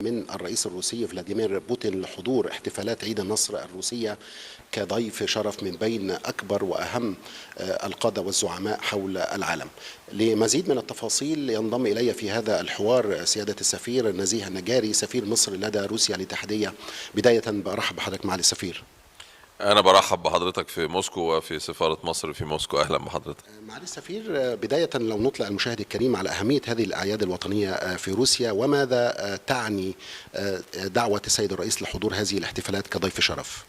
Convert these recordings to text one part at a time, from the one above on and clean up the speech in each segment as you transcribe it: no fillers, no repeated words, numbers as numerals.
من الرئيس الروسي فلاديمير بوتين لحضور احتفالات عيد النصر الروسية كضيف شرف من بين أكبر وأهم القادة والزعماء حول العالم. لمزيد من التفاصيل ينضم إلي في هذا الحوار سيادة السفير نزيه النجاري سفير مصر لدى روسيا الاتحادية. بداية برحب بحضرتك معالي السفير. أنا برحب بحضرتك في موسكو وفي سفارة مصر في موسكو. أهلا بحضرتك. معالي السفير، بداية لو نطلع المشاهد الكريم على أهمية هذه الأعياد الوطنية في روسيا، وماذا تعني دعوة السيد الرئيس لحضور هذه الاحتفالات كضيف شرف؟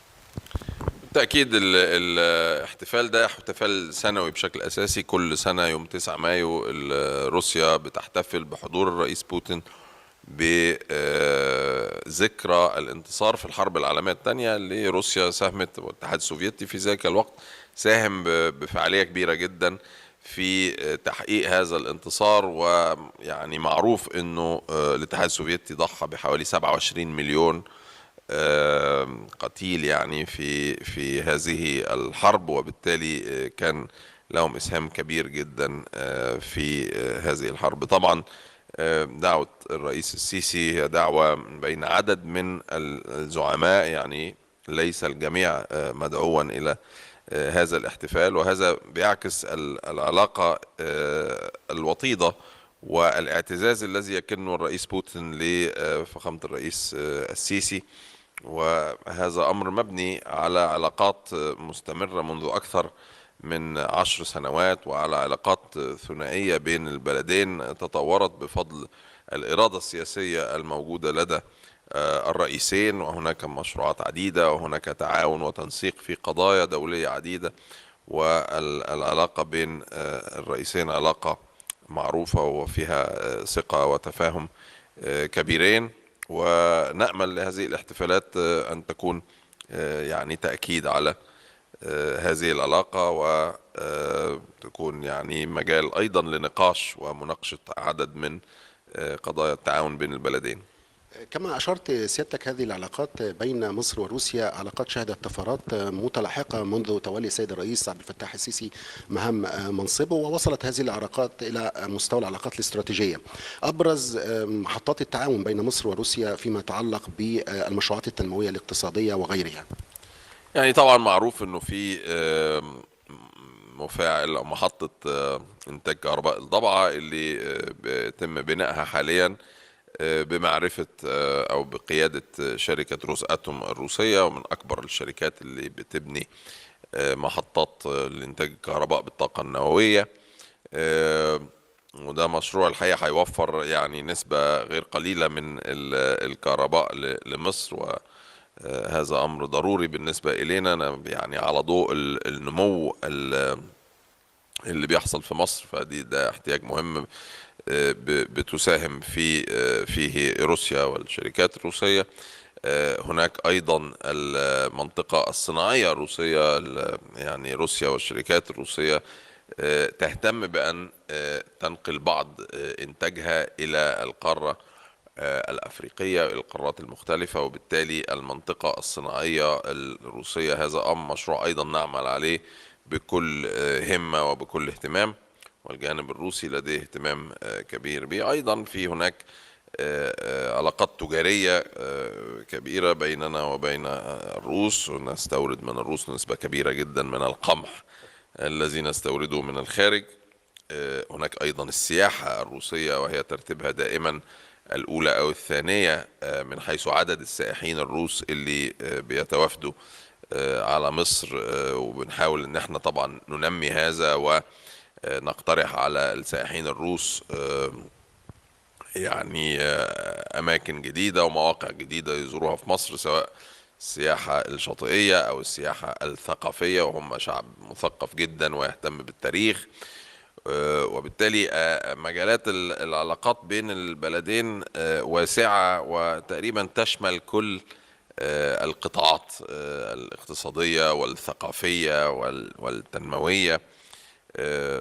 بالتأكيد الاحتفال ده احتفال سنوي بشكل أساسي. كل سنة يوم 9 مايو روسيا بتحتفل بحضور الرئيس بوتين بذكرى الانتصار في الحرب العالمية الثانية اللي روسيا ساهمت، والاتحاد السوفيتي في ذاك الوقت ساهم بفعالية كبيرة جدا في تحقيق هذا الانتصار. ويعني معروف انه الاتحاد السوفيتي ضحى بحوالي 27 مليون قتيل يعني في هذه الحرب، وبالتالي كان لهم إسهام كبير جدا في هذه الحرب. طبعا دعوة الرئيس السيسي هي دعوة بين عدد من الزعماء، يعني ليس الجميع مدعوا إلى هذا الاحتفال، وهذا بيعكس العلاقة الوطيدة والاعتزاز الذي يكنه الرئيس بوتين لفخامة الرئيس السيسي. وهذا أمر مبني على علاقات مستمرة منذ أكثر من 10 سنوات، وعلى علاقات ثنائية بين البلدين تطورت بفضل الإرادة السياسية الموجودة لدى الرئيسين. وهناك مشروعات عديدة، وهناك تعاون وتنسيق في قضايا دولية عديدة، والعلاقة بين الرئيسين علاقة معروفة وفيها ثقة وتفاهم كبيرين. ونأمل لهذه الاحتفالات أن تكون يعني تأكيد على هذه العلاقة، وتكون يعني مجال أيضا لنقاش ومناقشة عدد من قضايا التعاون بين البلدين. كما أشرت سيادتك، هذه العلاقات بين مصر وروسيا علاقات شهدت طفرات متلاحقة منذ تولي السيد الرئيس عبد الفتاح السيسي مهام منصبه، ووصلت هذه العلاقات إلى مستوى العلاقات الاستراتيجية. أبرز محطات التعاون بين مصر وروسيا فيما يتعلق بالمشروعات التنموية الاقتصادية وغيرها. يعني طبعا معروف أنه في مفاعل أو محطة إنتاج كهرباء الضبعة اللي بيتم بنائها حاليا بمعرفة أو بقيادة شركة روس أتوم الروسية، ومن أكبر الشركات اللي بتبني محطات لإنتاج الكهرباء بالطاقة النووية. وده مشروع الحقيقة هيوفر يعني نسبة غير قليلة من الكهرباء لمصر، وهذا أمر ضروري بالنسبة إلينا يعني على ضوء النمو اللي بيحصل في مصر. ده احتياج مهم بتساهم فيه روسيا والشركات الروسية. هناك أيضا المنطقة الصناعية الروسية، يعني روسيا والشركات الروسية تهتم بأن تنقل بعض إنتاجها إلى القارة الأفريقية، إلى القارات المختلفة، وبالتالي المنطقة الصناعية الروسية هذا مشروع أيضا نعمل عليه بكل همة وبكل اهتمام، والجانب الروسي لديه اهتمام كبير به. أيضا في هناك علاقات تجارية كبيرة بيننا وبين الروس، ونستورد من الروس نسبة كبيرة جدا من القمح الذي نستورده من الخارج. هناك أيضا السياحة الروسية، وهي ترتيبها دائما الأولى أو الثانية من حيث عدد السائحين الروس اللي بيتوافدوا على مصر، وبنحاول ان احنا طبعا ننمي هذا ونقترح على السائحين الروس يعني اماكن جديدة ومواقع جديدة يزوروها في مصر، سواء السياحة الشاطئية او السياحة الثقافية، وهم شعب مثقف جدا ويهتم بالتاريخ. وبالتالي مجالات العلاقات بين البلدين واسعة، وتقريبا تشمل كل القطاعات الاقتصادية والثقافية والتنموية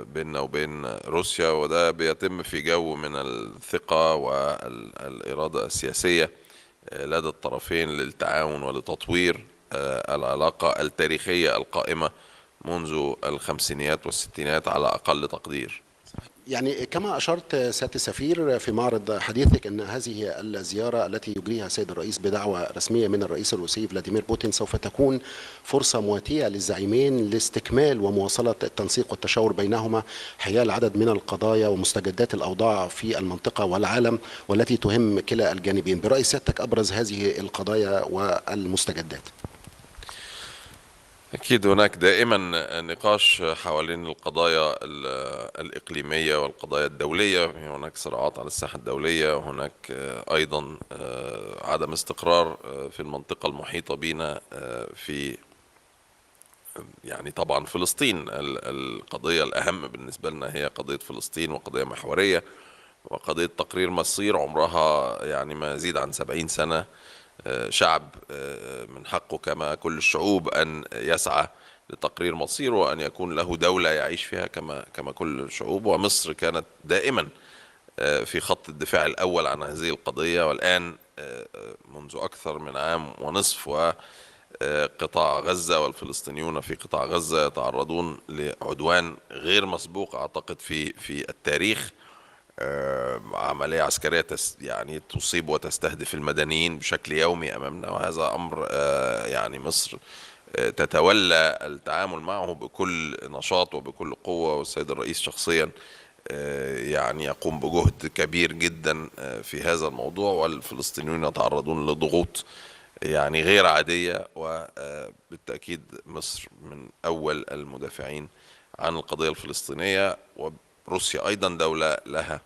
بيننا وبين روسيا. وده بيتم في جو من الثقة والإرادة السياسية لدى الطرفين للتعاون ولتطوير العلاقة التاريخية القائمة منذ الخمسينيات والستينات على أقل تقدير. يعني كما أشرت سيادة السفير في معرض حديثك أن هذه الزيارة التي يجريها السيد الرئيس بدعوة رسمية من الرئيس الروسي فلاديمير بوتين سوف تكون فرصة مواتية للزعيمين لاستكمال ومواصلة التنسيق والتشاور بينهما حيال عدد من القضايا ومستجدات الأوضاع في المنطقة والعالم والتي تهم كلا الجانبين. برأي سيادتك أبرز هذه القضايا والمستجدات؟ أكيد هناك دائما نقاش حوالين القضايا الإقليمية والقضايا الدولية. هناك صراعات على الساحة الدولية، وهناك أيضا عدم استقرار في المنطقة المحيطة بنا، في يعني طبعا فلسطين. القضية الأهم بالنسبة لنا هي قضية فلسطين، وقضية محورية، وقضية تقرير مصير عمرها يعني ما يزيد عن 70 سنة. شعب من حقه كما كل الشعوب أن يسعى لتقرير مصيره، وأن يكون له دولة يعيش فيها كما كل الشعوب. ومصر كانت دائما في خط الدفاع الأول عن هذه القضية، والآن منذ أكثر من عام ونصف وقطاع غزة والفلسطينيون في قطاع غزة يتعرضون لعدوان غير مسبوق أعتقد في التاريخ. عملية عسكرية يعني تصيب وتستهدف المدنيين بشكل يومي أمامنا، وهذا أمر يعني مصر تتولى التعامل معه بكل نشاط وبكل قوة، والسيد الرئيس شخصيا يعني يقوم بجهد كبير جدا في هذا الموضوع. والفلسطينيون يتعرضون لضغوط يعني غير عادية، وبالتأكيد مصر من أول المدافعين عن القضية الفلسطينية. وروسيا أيضا دولة لها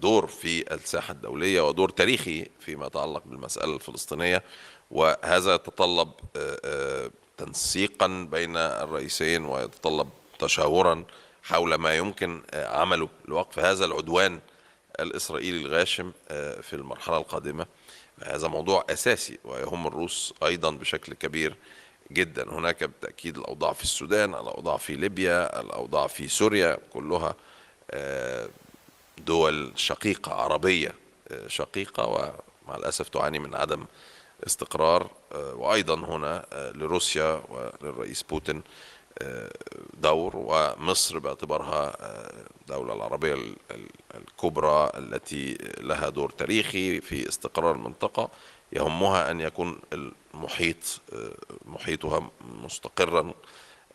دور في الساحة الدولية ودور تاريخي فيما يتعلق بالمسألة الفلسطينية، وهذا يتطلب تنسيقا بين الرئيسين، ويتطلب تشاورا حول ما يمكن عمله لوقف هذا العدوان الإسرائيلي الغاشم في المرحلة القادمة. هذا موضوع أساسي ويهم الروس أيضا بشكل كبير جدا. هناك بالتأكيد الأوضاع في السودان، الأوضاع في ليبيا، الأوضاع في سوريا، كلها دول شقيقة عربية شقيقة، ومع الأسف تعاني من عدم استقرار. وأيضا هنا لروسيا وللرئيس بوتين دور، ومصر باعتبارها الدولة العربية الكبرى التي لها دور تاريخي في استقرار المنطقة، يهمها أن يكون محيطها مستقرا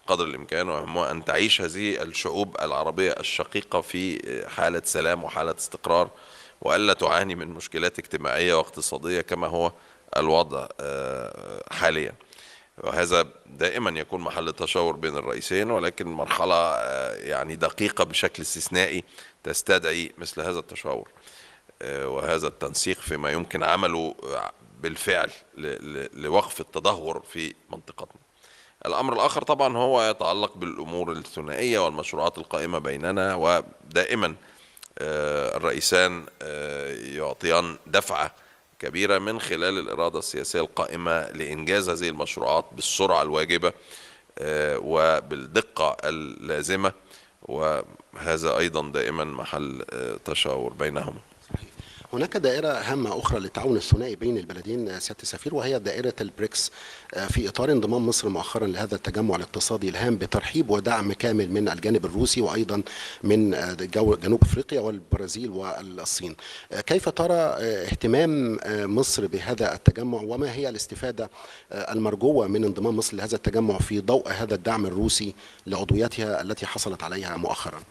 قدر الإمكان، ويهمها أن تعيش هذه الشعوب العربية الشقيقة في حالة سلام وحالة استقرار، وألا تعاني من مشكلات اجتماعية واقتصادية كما هو الوضع حاليا. وهذا دائما يكون محل تشاور بين الرئيسين، ولكن مرحلة يعني دقيقة بشكل استثنائي تستدعي مثل هذا التشاور وهذا التنسيق فيما يمكن عمله بالفعل لوقف التدهور في منطقتنا. الأمر الآخر طبعا هو يتعلق بالأمور الثنائية والمشروعات القائمة بيننا، ودائما الرئيسان يعطيان دفعة كبيرة من خلال الإرادة السياسية القائمة لإنجاز هذه المشروعات بالسرعة الواجبة وبالدقة اللازمة، وهذا أيضا دائما محل تشاور بينهما. هناك دائرة هامة أخرى للتعاون الثنائي بين البلدين سيادة السفير، وهي دائرة البريكس، في إطار انضمام مصر مؤخرا لهذا التجمع الاقتصادي الهام بترحيب ودعم كامل من الجانب الروسي وأيضا من جنوب أفريقيا والبرازيل والصين. كيف ترى اهتمام مصر بهذا التجمع، وما هي الاستفادة المرجوة من انضمام مصر لهذا التجمع في ضوء هذا الدعم الروسي لعضويتها التي حصلت عليها مؤخرا؟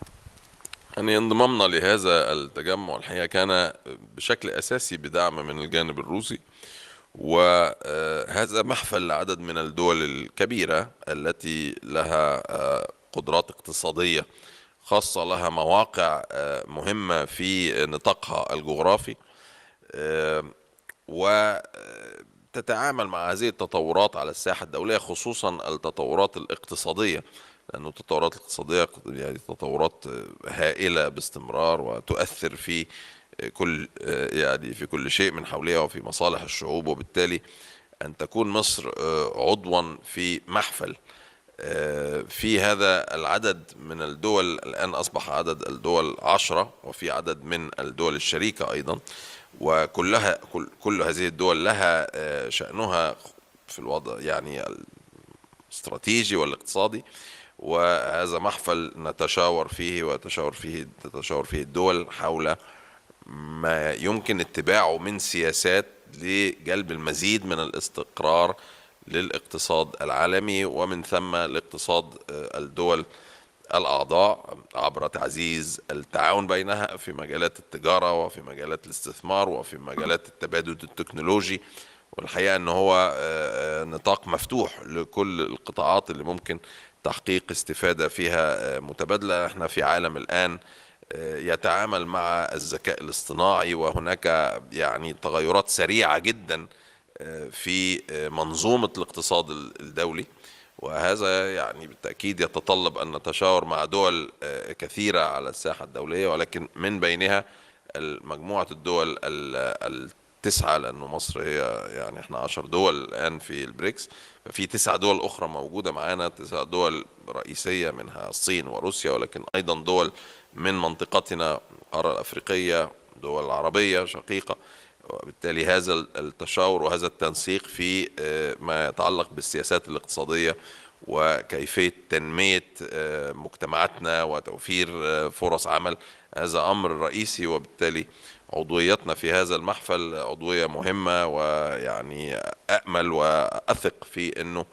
يعني انضمامنا لهذا التجمع الحقيقة كان بشكل أساسي بدعم من الجانب الروسي، وهذا محفل لعدد من الدول الكبيرة التي لها قدرات اقتصادية خاصة، لها مواقع مهمة في نطاقها الجغرافي، وتتعامل مع هذه التطورات على الساحة الدولية، خصوصا التطورات الاقتصادية، لأنه التطورات الاقتصادية يعني تطورات هائلة باستمرار، وتؤثر في كل شيء من حولها وفي مصالح الشعوب. وبالتالي أن تكون مصر عضوا في محفل في هذا العدد من الدول، الآن أصبح عدد الدول 10، وفي عدد من الدول الشريكة أيضا، كل هذه الدول لها شأنها في الوضع يعني الاستراتيجي والاقتصادي، وهذا محفل نتشاور فيه تتشاور فيه الدول حول ما يمكن اتباعه من سياسات لجلب المزيد من الاستقرار للاقتصاد العالمي، ومن ثم لاقتصاد الدول الأعضاء عبر تعزيز التعاون بينها في مجالات التجارة وفي مجالات الاستثمار وفي مجالات التبادل التكنولوجي. والحقيقة أنه هو نطاق مفتوح لكل القطاعات اللي ممكن تحقيق استفادة فيها متبادلة. احنا في عالم الآن يتعامل مع الذكاء الاصطناعي، وهناك يعني تغيرات سريعة جدا في منظومة الاقتصاد الدولي، وهذا يعني بالتأكيد يتطلب أن نتشاور مع دول كثيرة على الساحة الدولية، ولكن من بينها مجموعة الدول التسعة، لأنه مصر هي يعني احنا 10 دول الآن في البريكس، ففي 9 دول أخرى موجودة معانا، 9 دول رئيسية منها الصين وروسيا، ولكن أيضا دول من منطقتنا القارة الأفريقية، دول عربية شقيقة. وبالتالي هذا التشاور وهذا التنسيق في ما يتعلق بالسياسات الاقتصادية وكيفية تنمية مجتمعاتنا وتوفير فرص عمل، هذا أمر رئيسي. وبالتالي عضويتنا في هذا المحفل عضوية مهمة، ويعني أأمل وأثق في أنه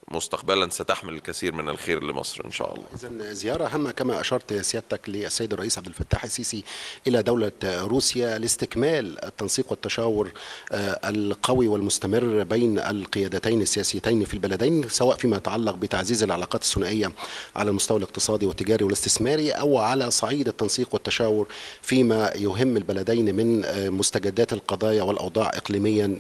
مستقبلا ستحمل الكثير من الخير لمصر إن شاء الله. إذن زيارة هامة كما أشرت سيادتك للسيد الرئيس عبد الفتاح السيسي إلى دولة روسيا لاستكمال التنسيق والتشاور القوي والمستمر بين القيادتين السياسيتين في البلدين، سواء فيما يتعلق بتعزيز العلاقات الثنائية على المستوى الاقتصادي والتجاري والاستثماري، أو على صعيد التنسيق والتشاور فيما يهم البلدين من مستجدات القضايا والأوضاع إقليميا